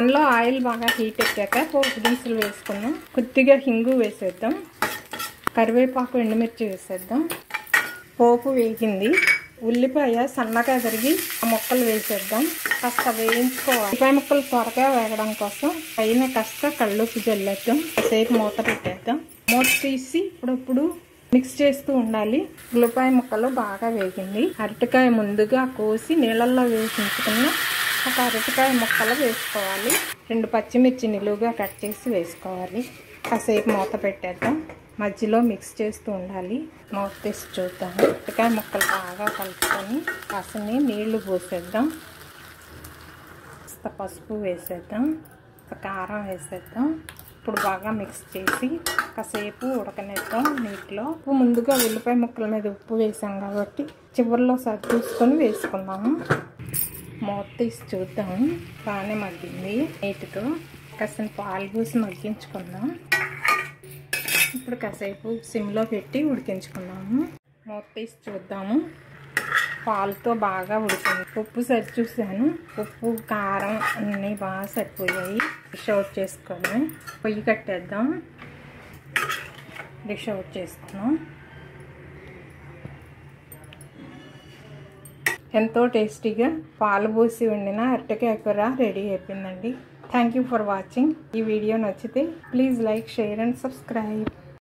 పాన్లో oil బాగా heat ఎక్కాక పోపు దినుసులు వేసుకుందాం. కొద్దిగా హింగు వేసేద్దాం. కరివేపాకు ఎండుమిర్చి వేసేద్దాం. పోపు వేగింది. ఉల్లిపాయ సన్నగా తరిగి ఆ ముక్కలు వేసేద్దాం. కాస్త వేయించుకోవాలి. ఉల్లిపాయ ముక్కలు త్వరగా వేగడం కోసం పైన కాస్త కళ్ళుప్పు జల్లేద్దాం. కాసేపు మూత పెట్టేద్దాం. మూత తీసి ఇప్పుడు మిక్స్ చేస్తూ ఉండాలి. ఉల్లిపాయ ముక్కలు బాగా వేగింది. అరటికాయ ముందుగా కోసి నీళ్ళల్లో వేసి ఉంచుకున్న ఒక అరటికాయ ముక్కలు వేసుకోవాలి. 2 పచ్చిమిర్చి నిలువుగా కట్ చేసి వేసుకోవాలి. కాసేపు మూత పెట్టేద్దాం. మధ్యలో మిక్స్ చేస్తూ ఉండాలి. మూత తీసి చూద్దాం. అరటికాయ ముక్కలు బాగా కలుపుకొని కాసని నీళ్లు పోసేద్దాం. కాస్త పసుపు వేసేద్దాం. కారం వేసేద్దాం. ఇప్పుడు బాగా మిక్స్ చేసి కాసేపు ఉడకనిద్దాం నీటిలో. ముందుగా ఉల్లిపాయ ముక్కల మీద ఉప్పు వేసాం కాబట్టి చివరిలో చూసుకొని వేసుకున్నాము. మూత తీసి చూద్దాం. బాగానే మగ్గింది. నీటితో కాసిన పాలు పూసి మగ్గించుకుందాం. ఇప్పుడు కాసేపు సిమ్లో పెట్టి ఉడికించుకున్నాము. మూత తీసి చూద్దాము. పాలతో బాగా ఉడికింది. ఉప్పు సరి చూసాను. ఉప్పు కారం అన్నీ బాగా సరిపోయాయి. డిష్ అవుట్ చేసుకొని పొయ్యి కట్టేద్దాం. డిష్ అవుట్ చేసుకున్నాం. ఎంతో టేస్టీగా పాలు పోసి వండిన అరటికాయ కూర రెడీ అయిపోయిందండి. Thank you for watching. ఈ వీడియో నచ్చితే please like, share and subscribe.